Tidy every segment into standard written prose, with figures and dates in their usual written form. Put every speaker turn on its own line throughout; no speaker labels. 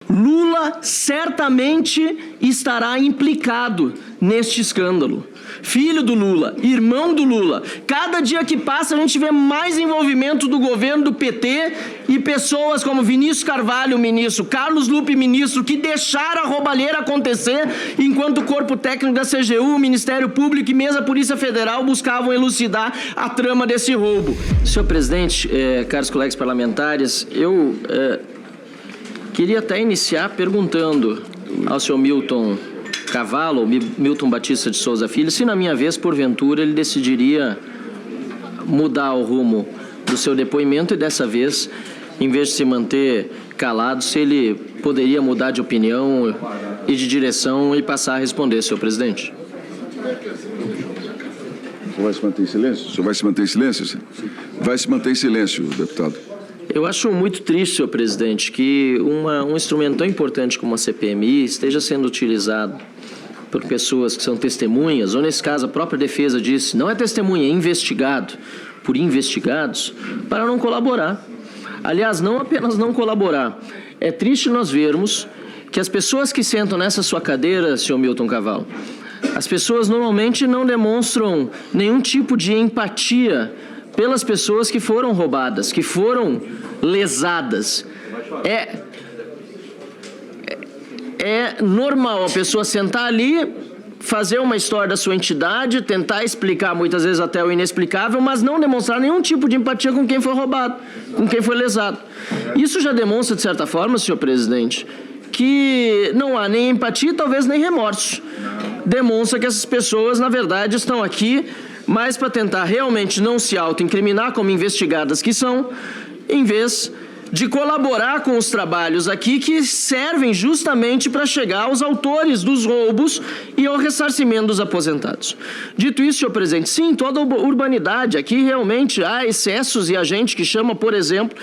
Lula certamente estará implicado neste escândalo. Filho do Lula, irmão do Lula. Cada dia que passa a gente vê mais envolvimento do governo do PT e pessoas como Vinícius Carvalho, ministro, Carlos Lupe, ministro, que deixaram a roubalheira acontecer enquanto o corpo técnico da CGU, o Ministério Público e mesmo a Polícia Federal buscavam elucidar a trama desse roubo. Senhor presidente, caros colegas parlamentares, eu queria até iniciar perguntando ao senhor Milton Cavallo, Milton Batista de Souza Filho, se na minha vez, porventura, ele decidiria mudar o rumo do seu depoimento e dessa vez, em vez de se manter calado, se ele poderia mudar de opinião e de direção e passar a responder, senhor presidente.
O senhor vai se manter em silêncio? O senhor vai se manter em silêncio? Vai se manter em silêncio, deputado.
Eu acho muito triste, senhor presidente, que um instrumento tão importante como a CPMI esteja sendo utilizado por pessoas que são testemunhas, ou nesse caso a própria defesa disse, não é testemunha, é investigado, por investigados, para não colaborar. Aliás, não apenas não colaborar, é triste nós vermos que as pessoas que sentam nessa sua cadeira, senhor Milton Cavallo, as pessoas normalmente não demonstram nenhum tipo de empatia pelas pessoas que foram roubadas, que foram lesadas. É normal a pessoa sentar ali, fazer uma história da sua entidade, tentar explicar muitas vezes até o inexplicável, mas não demonstrar nenhum tipo de empatia com quem foi roubado, com quem foi lesado. Isso já demonstra, de certa forma, senhor presidente, que não há nem empatia, talvez nem remorso. Demonstra que essas pessoas, na verdade, estão aqui mais para tentar realmente não se autoincriminar como investigadas que são, em vez de colaborar com os trabalhos aqui que servem justamente para chegar aos autores dos roubos e ao ressarcimento dos aposentados. Dito isso, senhor presidente, sim, toda a urbanidade, aqui realmente há excessos e a gente que chama, por exemplo,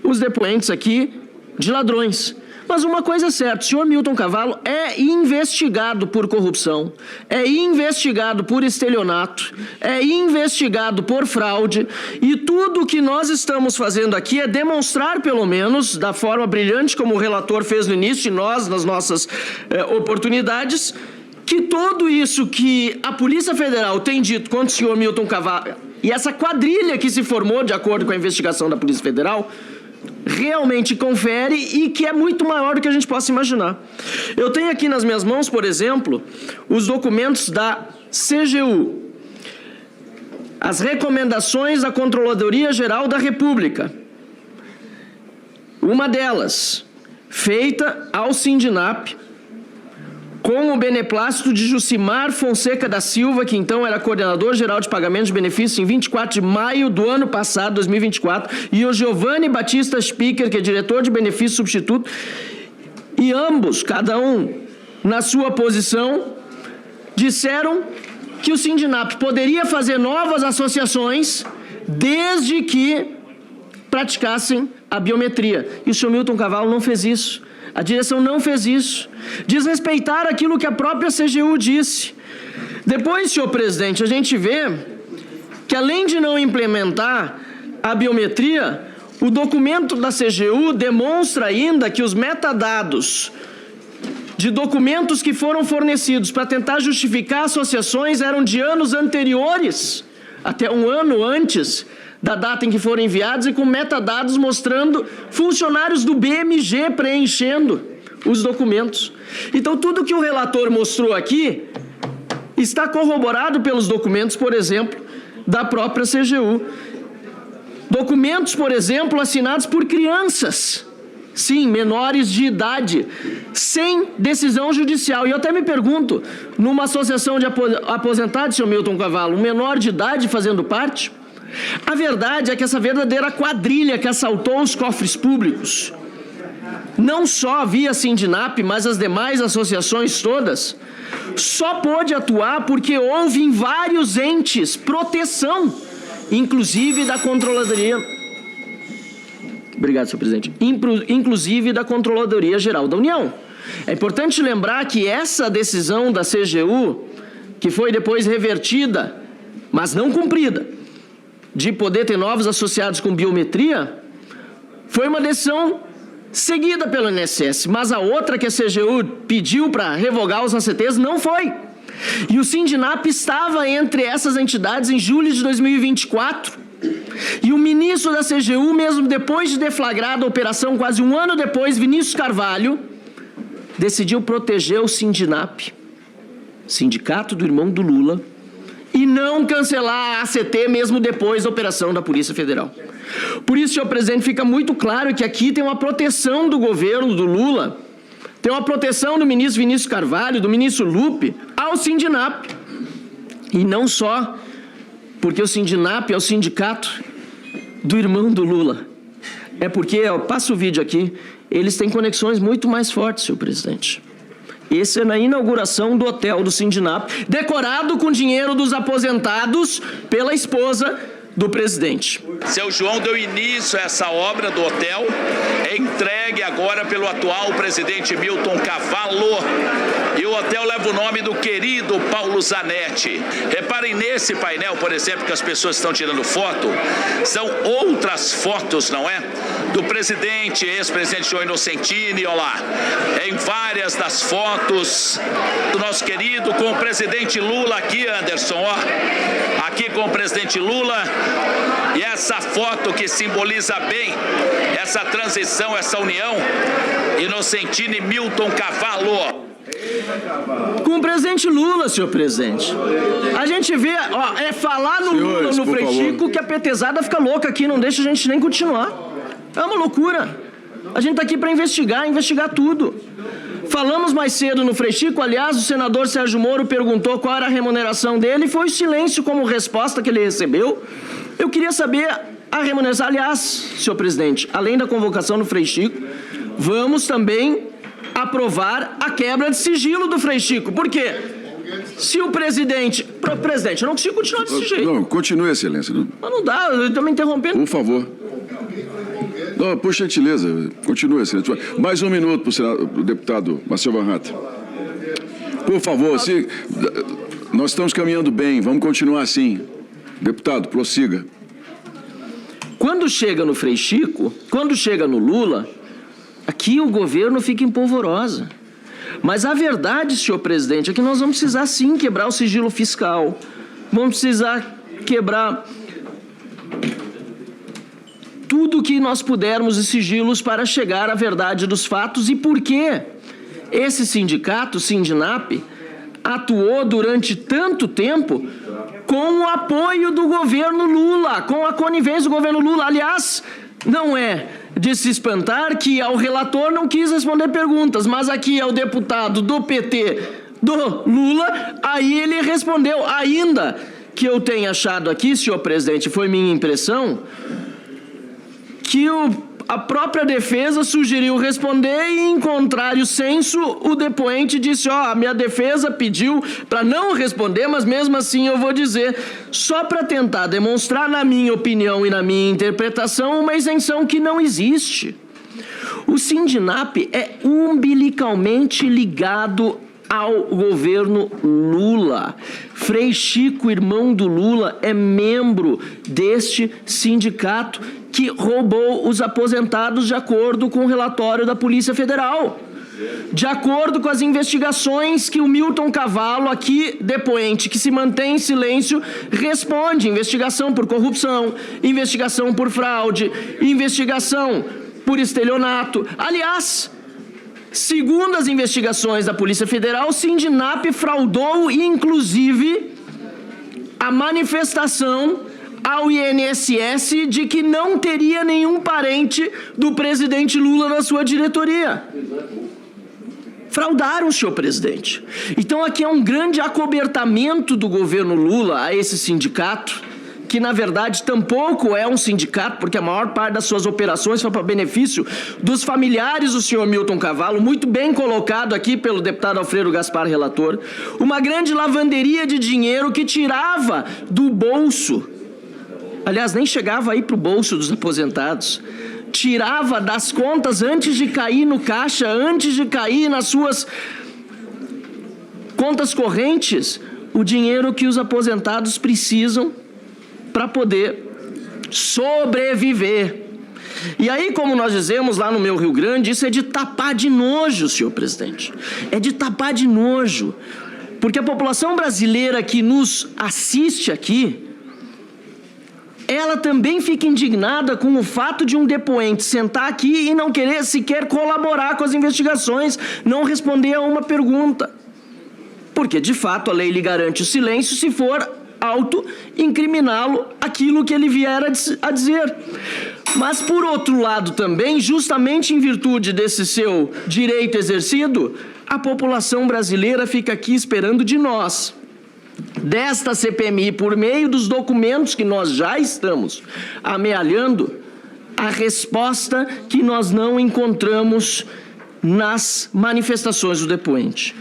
os depoentes aqui de ladrões. Mas uma coisa é certa, o senhor Milton Cavallo é investigado por corrupção, é investigado por estelionato, é investigado por fraude e tudo o que nós estamos fazendo aqui é demonstrar, pelo menos, da forma brilhante como o relator fez no início e nós, nas nossas oportunidades, que tudo isso que a Polícia Federal tem dito contra o senhor Milton Cavallo e essa quadrilha que se formou de acordo com a investigação da Polícia Federal realmente confere e que é muito maior do que a gente possa imaginar. Eu tenho aqui nas minhas mãos, por exemplo, os documentos da CGU, as recomendações da Controladoria Geral da República. Uma delas, feita ao Sindinap, com o beneplácito de Jucimar Fonseca da Silva, que então era coordenador geral de pagamentos de benefícios, em 24 de maio do ano passado, 2024, e o Giovanni Batista Spicker, que é diretor de benefício substituto, e ambos, cada um na sua posição, disseram que o Sindinap poderia fazer novas associações desde que praticassem a biometria. E o senhor Milton Cavallo não fez isso. A direção não fez isso. Desrespeitar aquilo que a própria CGU disse. Depois, senhor presidente, a gente vê que, além de não implementar a biometria, o documento da CGU demonstra ainda que os metadados de documentos que foram fornecidos para tentar justificar associações eram de anos anteriores, até um ano antes da data em que foram enviados, e com metadados mostrando funcionários do BMG preenchendo os documentos. Então, tudo que o relator mostrou aqui está corroborado pelos documentos, por exemplo, da própria CGU. Documentos, por exemplo, assinados por crianças, sim, menores de idade, sem decisão judicial. E eu até me pergunto, numa associação de aposentados, senhor Milton Cavallo, um menor de idade fazendo parte? A verdade é que essa verdadeira quadrilha que assaltou os cofres públicos, não só via Sindinap, mas as demais associações todas, só pôde atuar porque houve em vários entes proteção, inclusive da Controladoria. Obrigado, senhor presidente. Inclusive da Controladoria Geral da União. É importante lembrar que essa decisão da CGU, que foi depois revertida, mas não cumprida, de poder ter novos associados com biometria, foi uma decisão seguida pelo INSS, mas a outra que a CGU pediu para revogar os ACTs não foi. E o Sindinap estava entre essas entidades em julho de 2024. E o ministro da CGU, mesmo depois de deflagrada a operação, quase um ano depois, Vinícius Carvalho, decidiu proteger o Sindinap, sindicato do irmão do Lula, e não cancelar a ACT mesmo depois da operação da Polícia Federal. Por isso, senhor presidente, fica muito claro que aqui tem uma proteção do governo do Lula, tem uma proteção do ministro Vinícius Carvalho, do ministro Lupe, ao Sindinap. E não só porque o Sindinap é o sindicato do irmão do Lula. É porque, eu passo o vídeo aqui, eles têm conexões muito mais fortes, senhor presidente. Esse é na inauguração do hotel do Sindinap, decorado com dinheiro dos aposentados pela esposa do presidente.
Seu João deu início a essa obra do hotel, entregue agora pelo atual presidente Milton Cavallo. E o hotel leva o nome do querido Paulo Zanetti. Reparem nesse painel, por exemplo, que as pessoas estão tirando foto. São outras fotos, não é? Do presidente, ex-presidente João Inocentini, olha lá. Em várias das fotos do nosso querido com o presidente Lula aqui, Anderson, ó. Aqui com o presidente Lula. E essa foto que simboliza bem essa transição, essa união, Inocentini e Milton Cavallo.
Com o presidente Lula, senhor presidente. A gente vê, ó, é falar no Lula, no Frei Chico, que a petezada fica louca aqui, não deixa a gente nem continuar. É uma loucura. A gente tá aqui para investigar tudo. Falamos mais cedo no Frei Chico, aliás, o senador Sérgio Moro perguntou qual era a remuneração dele e foi o silêncio como resposta que ele recebeu. Eu queria saber a remuneração. Aliás, senhor presidente, além da convocação no Frei Chico, vamos também aprovar a quebra de sigilo do Frei Chico. Por quê? Se o presidente... Presidente, eu não consigo continuar desse jeito.
Não, continue, excelência.
Mas não dá, eu estou me interrompendo.
Por favor. Não, por gentileza, continue, excelência. Mais um minuto para o deputado Marcel Van Hatten. Por favor, nós estamos caminhando bem, vamos continuar assim. Deputado, prossiga.
Quando chega no Frei Chico, quando chega no Lula, aqui o governo fica em polvorosa. Mas a verdade, senhor presidente, é que nós vamos precisar sim quebrar o sigilo fiscal. Vamos precisar quebrar tudo que nós pudermos de sigilos para chegar à verdade dos fatos. E por que esse sindicato, o Sindinap, atuou durante tanto tempo com o apoio do governo Lula, com a conivência do governo Lula. Aliás, não é de se espantar que ao relator não quis responder perguntas, mas aqui é o deputado do PT do Lula, aí ele respondeu. Ainda que eu tenha achado aqui, senhor presidente, foi minha impressão, que a própria defesa sugeriu responder e, em contrário senso, o depoente disse, ó, a minha defesa pediu para não responder, mas mesmo assim eu vou dizer, só para tentar demonstrar, na minha opinião e na minha interpretação, uma isenção que não existe. O Sindinap é umbilicalmente ligado ao governo Lula. Frei Chico, irmão do Lula, é membro deste sindicato que roubou os aposentados de acordo com o relatório da Polícia Federal. De acordo com as investigações que o Milton Cavallo, aqui depoente, que se mantém em silêncio, responde. Investigação por corrupção, investigação por fraude, investigação por estelionato. Aliás, segundo as investigações da Polícia Federal, o Sindinap fraudou, inclusive, a manifestação ao INSS de que não teria nenhum parente do presidente Lula na sua diretoria. Fraudaram, senhor presidente. Então aqui é um grande acobertamento do governo Lula a esse sindicato, que na verdade tampouco é um sindicato, porque a maior parte das suas operações foi para benefício dos familiares do senhor Milton Cavallo, muito bem colocado aqui pelo deputado Alfredo Gaspar, relator. Uma grande lavanderia de dinheiro que tirava do bolso, aliás, nem chegava aí para o bolso dos aposentados, tirava das contas antes de cair no caixa, antes de cair nas suas contas correntes, o dinheiro que os aposentados precisam para poder sobreviver. E aí, como nós dizemos lá no meu Rio Grande, isso é de tapar de nojo, senhor presidente. É de tapar de nojo. Porque a população brasileira que nos assiste aqui, ela também fica indignada com o fato de um depoente sentar aqui e não querer sequer colaborar com as investigações, não responder a uma pergunta. Porque, de fato, a lei lhe garante o silêncio se for auto-incriminá-lo aquilo que ele vier a dizer. Mas, por outro lado também, justamente em virtude desse seu direito exercido, a população brasileira fica aqui esperando de nós, desta CPMI, por meio dos documentos que nós já estamos amealhando, a resposta que nós não encontramos nas manifestações do depoente.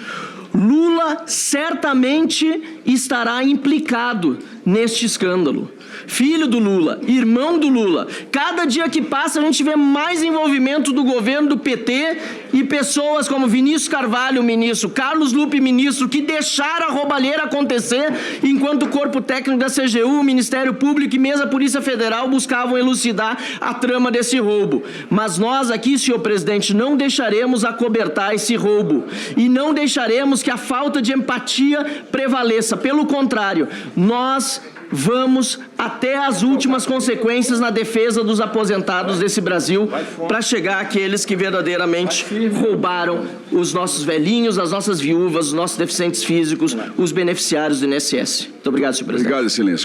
Lula certamente estará implicado neste escândalo. Filho do Lula, irmão do Lula. Cada dia que passa a gente vê mais envolvimento do governo do PT e pessoas como Vinícius Carvalho, ministro, Carlos Lupe, ministro, que deixaram a roubalheira acontecer enquanto o corpo técnico da CGU, o Ministério Público e mesmo a Polícia Federal buscavam elucidar a trama desse roubo. Mas nós aqui, senhor presidente, não deixaremos acobertar esse roubo e não deixaremos que a falta de empatia prevaleça. Pelo contrário, nós vamos até as últimas consequências na defesa dos aposentados desse Brasil para chegar àqueles que verdadeiramente roubaram os nossos velhinhos, as nossas viúvas, os nossos deficientes físicos, os beneficiários do INSS. Muito obrigado, senhor presidente.
Obrigado, excelência.